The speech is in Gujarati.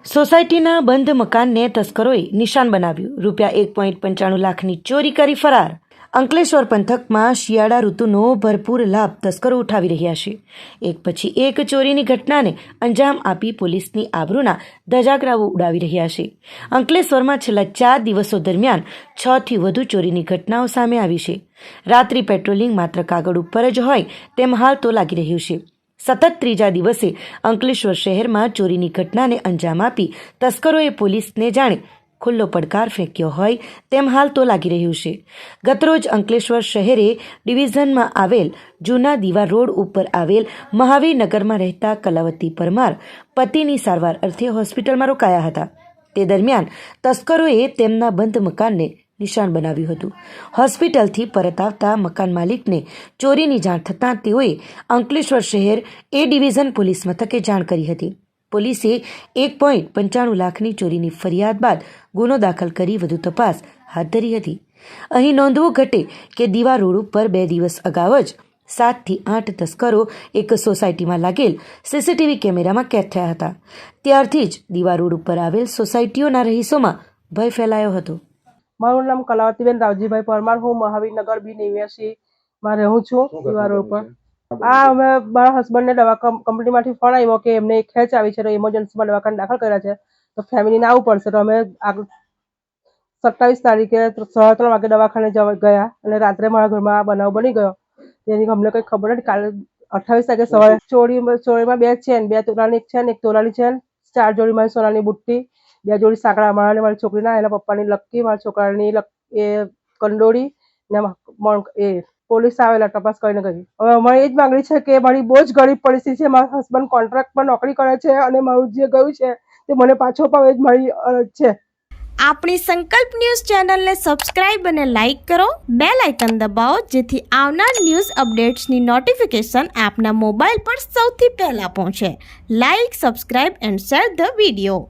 સોસાયટીના બંધ મકાનને તસ્કરોએ નિશાન બનાવ્યું. ₹1.95 લાખની ચોરી કરી ફરાર. અંકલેશ્વર પંથકમાં શિયાળા ઋતુનો ભરપૂર લાભ તસ્કરો ઉઠાવી રહ્યા છે. એક પછી એક ચોરીની ઘટનાને અંજામ આપી પોલીસની આબરૂના ધજાગરાઓ ઉડાવી રહ્યા છે. અંકલેશ્વરમાં છેલ્લા 4 દિવસો દરમિયાન 6થી વધુ ચોરીની ઘટનાઓ સામે આવી છે. રાત્રિ પેટ્રોલિંગ માત્ર કાગળ ઉપર જ હોય તેમ હાલ તો લાગી રહ્યું છે. સતત ત્રીજા દિવસે અંકલેશ્વર શહેરમાં ચોરીની ઘટનાને અંજામ આપી તસ્કરોએ પોલીસને જાણે ખુલ્લો પડકાર ફેંક્યો હોય તેમ હાલ તો લાગી રહ્યું છે. ગતરોજ અંકલેશ્વર શહેરે ડિવિઝનમાં આવેલ જૂના દીવા રોડ ઉપર આવેલ મહાવીરનગરમાં રહેતા કલાવતી પરમાર પતિની સારવાર અર્થે હોસ્પિટલમાં રોકાયા હતા. તે દરમિયાન તસ્કરોએ તેમના બંધ મકાનને નિશાન બનાવ્યું હતું. હોસ્પિટલથી પરત આવતા મકાન માલિકને ચોરીની જાણ થતાં તેઓએ અંકલેશ્વર શહેર એ ડિવિઝન પોલીસ મથકે જાણ કરી હતી. પોલીસે 1.95 લાખની ચોરીની ફરિયાદ બાદ ગુનો દાખલ કરી વધુ તપાસ હાથ ધરી હતી. અહીં નોંધવું ઘટે કે દીવા રોડ ઉપર 2 દિવસ અગાઉ જ 7થી 8 તસ્કરો એક સોસાયટીમાં લાગેલ સીસીટીવી કેમેરામાં કેદ થયા હતા. ત્યારથી જ દીવા રોડ ઉપર આવેલ સોસાયટીઓના રહીશોમાં ભય ફેલાયો હતો. મારું નામ કલાવતીબેન રાવજીભાઈ પરમાર. હું મહાવીરનગર B89 રહું છું, દીવા રોડ પર. અમે મારા હસબન્ડને દવા કંપનીમાંથી ફોન આવ્યો કે એમને એક ખેંચ આવી છે તો ઇમરજન્સીમાં દવાખાને દાખલ કર્યા છે તો ફેમિલીને આવવું પડશે. તો અમે 27 તારીખે 3:30 વાગે દવાખાને ગયા અને રાત્રે મારા ઘરમાં આ બનાવ બની ગયો. તેની અમને કંઈ ખબર નથી. કાલે 28 તારીખે સવારે ચોરીમાં 2 ચેન, 2 તોલાની એક ચેન, 1 તોલાની ચેન, 4 જોડી મારી સોનાની બુટ્ટી, 2 જોડી સાંકળા, મારા અને મારી છોકરીના, એના પપ્પાની લક્કી, મારા છોકરાની એ કંડોળી ને પોલીસ આવેલા તપાસ કરીને ગઈ. હવે અમારી એ જ માંગણી છે કે મારી બહુ જ ગરીબ પરિસ્થિતિ છે. મારા હસબન્ડ કોન્ટ્રાક્ટ પર નોકરી કરે છે અને મારું જે ગયું છે તે મને પાછો અપાવે જ મારી અરજ છે. આપણી સંકલ્પ ન્યૂઝ ચેનલને સબસ્ક્રાઇબ અને લાઇક કરો, બેલ આઇકન દબાવો જેથી આવનાર ન્યૂઝ અપડેટ્સની નોટિફિકેશન આપના મોબાઈલ પર સૌથી પહેલા પહોંચે. Like, subscribe and share the video.